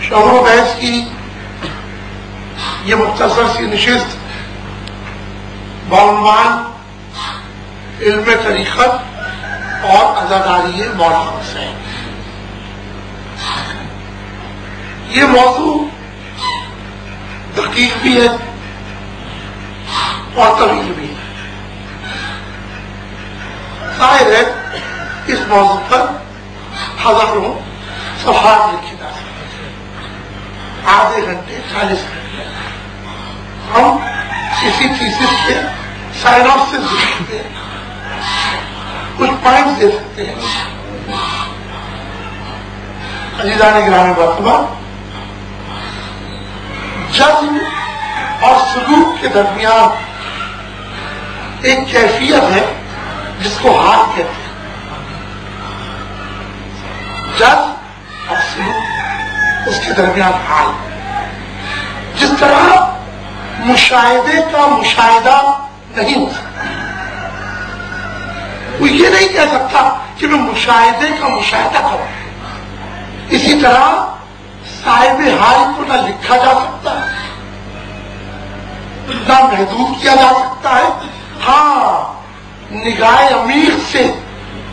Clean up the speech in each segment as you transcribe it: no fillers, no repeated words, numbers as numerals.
شعور و بحث کی یہ مختصر سی نشست بعنوان علم طریقت اور عزاداری مولانا حسین. یہ موضوع دقیق بھی ہے اور طویل بھی ہے. ظاہر ہے اس موضوع پر ہزاروں صفحات لکھے جا سکتے ہیں. آدھے گھنٹے 40 منٹ ہم کسی تھیسس کے سائن آف سے لکھتے ہیں, کچھ پوائنٹس دے سکتے ہیں. عزیزان گرامی مرحبا, جذب اور سلوک کے درمیان ایک کیفیت ہے جس کو حال کہتے ہیں. جذب اور سلوک, اس کے درمیان حال. جس طرح مشاہدے کا مشاہدہ نہیں ہو سکتا, وہ یہ نہیں کہہ سکتا کہ میں مشاہدے کا مشاہدہ کروں. اسی طرح صاحب حال کو نہ لکھا جا سکتا ہے, نہ محدود کیا جا سکتا ہے. ہاں, نگاہ عمیق سے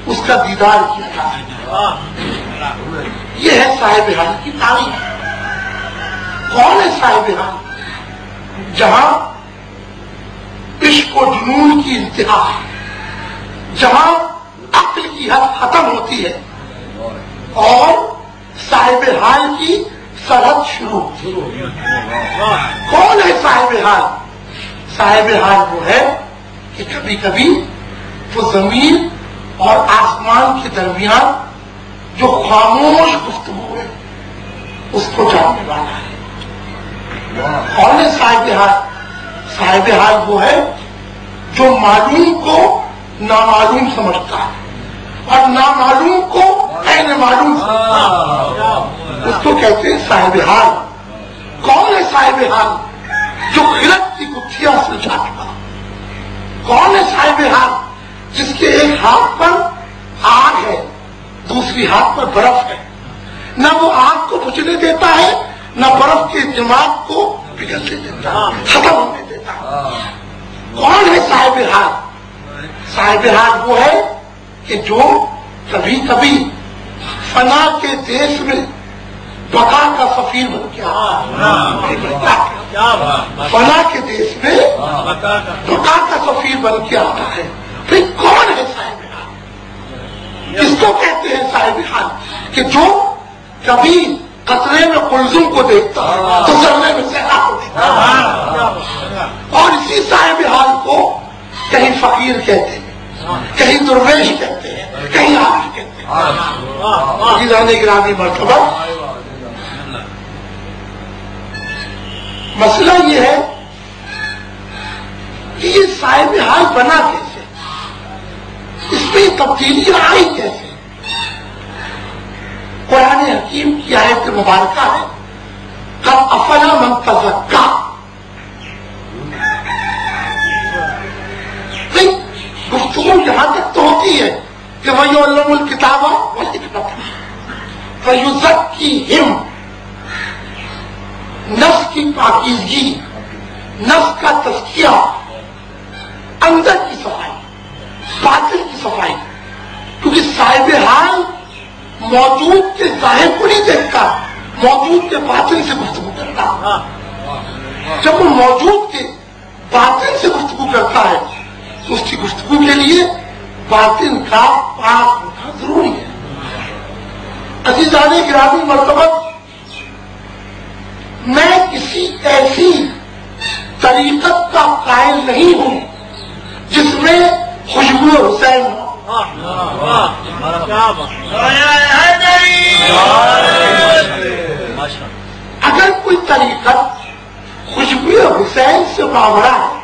اس کا دیدار کیا جا سکتا ہے. یہ ہے صاحب حال کی تعریف. کون ہے صاحب حال؟ جہاں عشق و جنون کی انتہا ہے, جہاں عقل کی حد ختم ہوتی ہے اور صاحب حال کی سرحد شروع. کون ہے صاحب حال؟ صاحب حال وہ ہے کہ کبھی کبھی وہ زمین اور آسمان کے درمیان جو خاموش گفتگو ہے اس کو جاننے والا ہے. کون ہے صاحب حال؟ صاحب حال وہ ہے جو معلوم کو نامعلوم سمجھتا ہے اور نامعلوم کو عین معلوم سمجھتا ہے. اس کو کہتے ہیں صاحب حال. کون ہے صاحب حال؟ جو خلق کی گتھیاں سلجھا چکا. کون ہے صاحب حال؟ جس کے ایک ہاتھ پر آگ ہے, دوسری ہاتھ پر برف ہے. نہ وہ آگ کو بجھنے دیتا ہے, نہ برف کے دماغ کو پگھلنے دیتا ہے, ختم ہونے دیتا ہے. کون ہے صاحب حال؟ صاحب حال وہ ہے کہ جو کبھی کبھی فنا کے دیش میں بقا کا سفیر بن گیا. فنا کے دیش میں بقا کا سفیر بن کے آتا ہے. پھر کون ہے صاحب حال؟ اس کو کہتے ہیں صاحب حال کہ جو کبھی قطرے میں قلزم کو دیکھتا ہے تو ذرے میں صحرا کو دیکھتا ہے. اور اسی صاحب حال کو کہیں فقیر کہتے ہیں, کہیں درویش کہتے ہیں, کہیں عالم کہتے ہیں. عزیزان گرامی مرتبہ, مسئلہ یہ ہے کہ یہ صاحب حال بنا کیسے, اس میں تبدیلی آئی کیسے. قرآن حکیم کی آیت مبارکہ ہے قد افلا من تزکا. گفتگو یہاں تک تو ہوتی ہے کہ وَيُعَلِّمُ الْكِتَابَ وَالْحِکْمَةَ فَيُزَکِّیہِم. نفس کی پاکیزگی, نفس کا تزکیہ, اندر کی صفائی, باطن کی صفائی. کیونکہ صاحب حال موجود کے ظاہر کو نہیں دیکھتا, موجود کے باطن سے گفتگو کرتا. جب وہ موجود کے باطن سے گفتگو کرتا ہے تو اس کی گفتگو کے لیے باطن کا پاک ہونا ضروری ہے. عزیزان گرامی مرتبہ, میں کسی ایسی طریقت کا قائل نہیں ہوں جس میں خوشبو حسین ہو. اگر کوئی طریقت خوشبو حسین سے ماورا ہے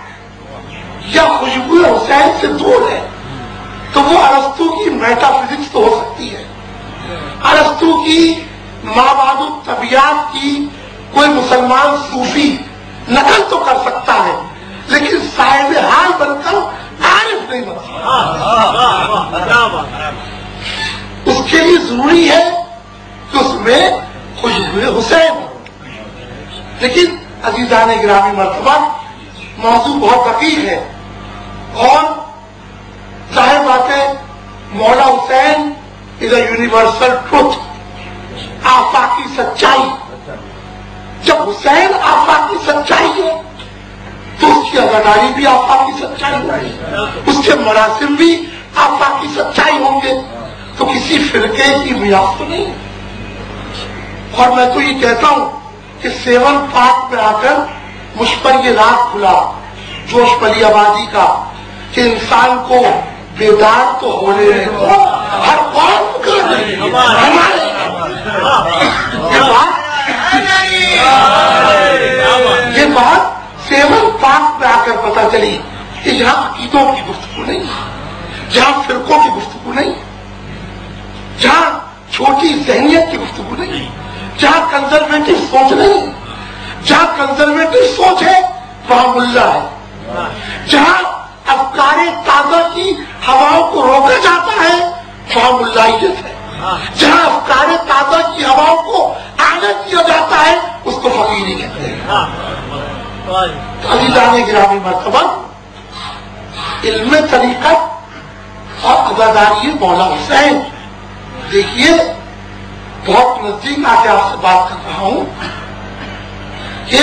یا خوشبو حسین سے دور ہے تو وہ ارسطو کی میٹا فزکس تو ہو سکتی ہے, ارسطو کی مابعد الطبیعت کی کوئی مسلمان صوفی نقل تو کر سکتا ہے, لیکن صاحب حال بن کر عارف نہیں بن سکتا. اس کے لیے ضروری ہے کہ اس میں خوشبو حسین. لیکن عزیزان گرامی مرتبہ موضوع بہت دقیق ہے اور ظاہر بات ہے مولا حسین از اے یونیورسل ٹروتھ، آفاقی سچائی. جب حسین آفاقی سچائی ہے تو اس کی اداکاری بھی آفاقی سچائی ہوگی، اس کے مراسم بھی آفاقی سچائی ہوں گے. تو کسی فرقے کی میراث تو نہیں. اور میں تو یہ کہتا ہوں کہ 7 پارٹ میں آ کر مجھ پر یہ راز کھلا جوش پلی آبادی کا کہ انسان کو بیدار تو ہونے دو، ہر قوم کو ہمارے یہ بات 7 پارٹ میں آ کر پتہ چلی کہ جہاں عقیدوں کی گفتگو نہیں، جہاں فرقوں کی گفتگو نہیں، جہاں چھوٹی ذہنیت کی گفتگو نہیں، جہاں کنزرویٹو سوچ نہیں. جہاں کنزرویٹو سوچ ہے وہاں ملا ہے. جہاں افکار تازہ کی ہواؤں کو روکا جاتا ہے وہاں ملائیت ہے. جہاں افکار تازہ کی ہواؤں کو آنے دیا جاتا ہے اس کو فقیری کہتے ہیں. عزیزان گرامی مرتبہ علم طریقت اور عزاداری مولا حسین. دیکھیے بہت نزدیک آ کے آپ سے بات کر رہا ہوں کہ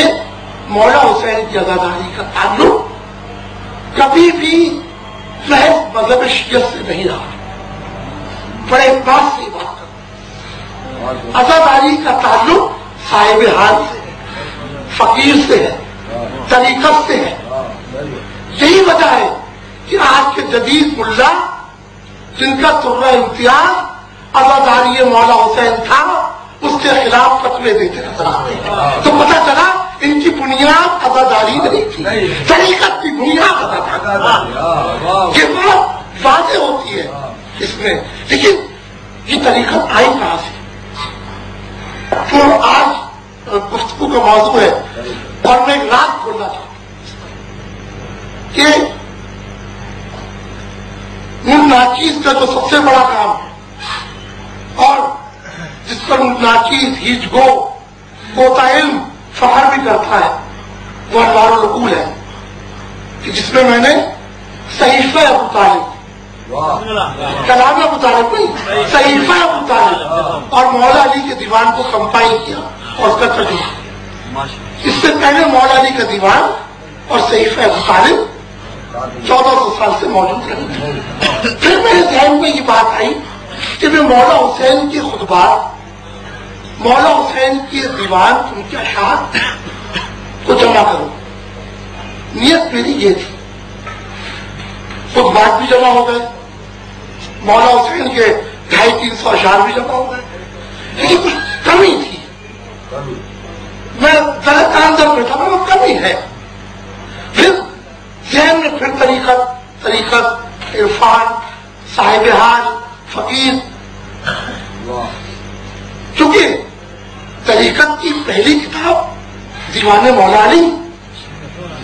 مولا حسین کی عزاداری کا تعلق کبھی بھی محض مذہب شیعت سے نہیں رہا. بڑے بات سے بات کر، عزاداری کا تعلق صاحب حال سے ہے، فقیر سے ہے، طریقت سے ہے. یہی وجہ ہے کہ آج کے جدید ملا جن کا ترہ امتیاز عزاداری مولا حسین تھا اس کے خلاف فتوے دیتے نظر آتے ہیں. تو پتہ چلا ان کی بنیاد عزاداری نہیں تھی، طریقت کی بنیاد عزاداری. یہ بات واضح ہوتی ہے اس میں. لیکن یہ طریقت آئی کہاں سے؟ تو آج گفتگو کا موضوع ہے اور میں ایک رات کھولنا چاہتا ہوں کہ ناچیز کا جو سب سے بڑا کام ہے اور جس پر ناچیز ہیچ گو ہوتا علم فخر بھی کرتا ہے وہ انوار العقول ہے کہ جس میں نے صحیفہ ابو طالب، کلام ابو طالب نہیں، صحیفہ ابو طالب اور مولا علی کے دیوان کو کمپائل کیا اور اس کا ترجمہ. اس سے پہلے مولا علی کا دیوان اور صحیفہ ابو طالب 1400 سال سے موجود رہے. پھر میرے ذہن میں یہ بات آئی کہ میں مولا حسین کے خطبات، مولا حسین کے دیوان، ان کے اشعار کو جمع کروں. نیت میری یہ تھی. خطبات بھی جمع ہو گئے، مولا حسین کے 250-300 اشعار بھی جمع ہو گئے، لیکن کچھ کمی تھی. میں غلط اندر میں تھا، وہ کمی ہے. پھر ذہن میں پھر طریقت، عرفان، صاحب حال، فقیر. چونکہ طریقت کی پہلی کتاب دیوان مولا علی.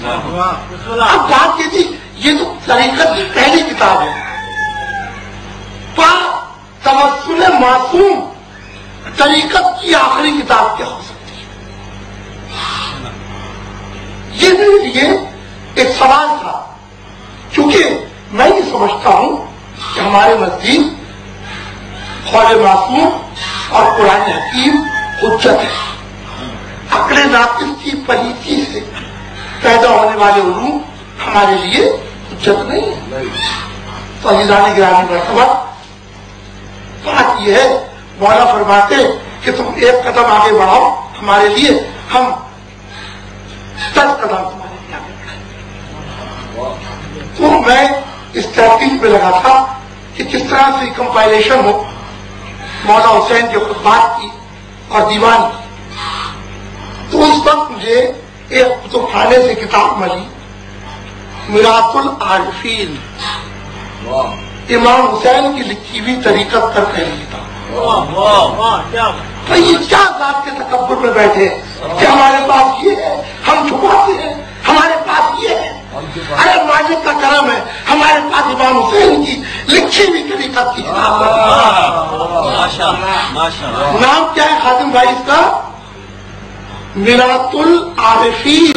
اب بات یہ تھی یہ تو طریقت کی پہلی کتاب ہے، توسل معصوم طریقت کی آخری کتاب کیا ہو سکتی ہے؟ یہ میرے لیے ایک سوال تھا. چونکہ میں یہ سمجھتا ہوں کہ ہمارے نزدیک خواجہ معصوم اور قرآن حکیم حجت ہے. عقل ناقص کی پلیتی سے پیدا ہونے والے علوم ہمارے لیے حجت نہیں ہے. تو عزیزان گرامی مرتبہ بات یہ ہے، مولا فرماتے کہ تم ایک قدم آگے بڑھاؤ ہمارے لیے، ہم 10 قدم تمہارے لیے آگے بڑھائیں. تو میں اس تحقیق پہ لگا تھا کہ کس طرح سے کمپائلیشن ہو مولا حسین کے خطبات کی اور دیوان کی. تو اس وقت مجھے ایک کتب خانے سے کتاب ملی، میراث العارفین، امام حسین کی لکھی ہوئی طریقت پر پہلی کتاب. تو یہ کیا ذات کے تکبر میں بیٹھے کہ ہمارے پاس یہ ہے، ہم چھپاتے ہیں، ہمارے پاس یہ ہے. ارے مالک کا کرم ہے، ہمارے پاس امام حسین کی لکھی ہوئی طریقت کی کتاب ہے۔ ماشاءاللہ نام کیا ہے خادم بھائی اس کا؟ میرات العارفین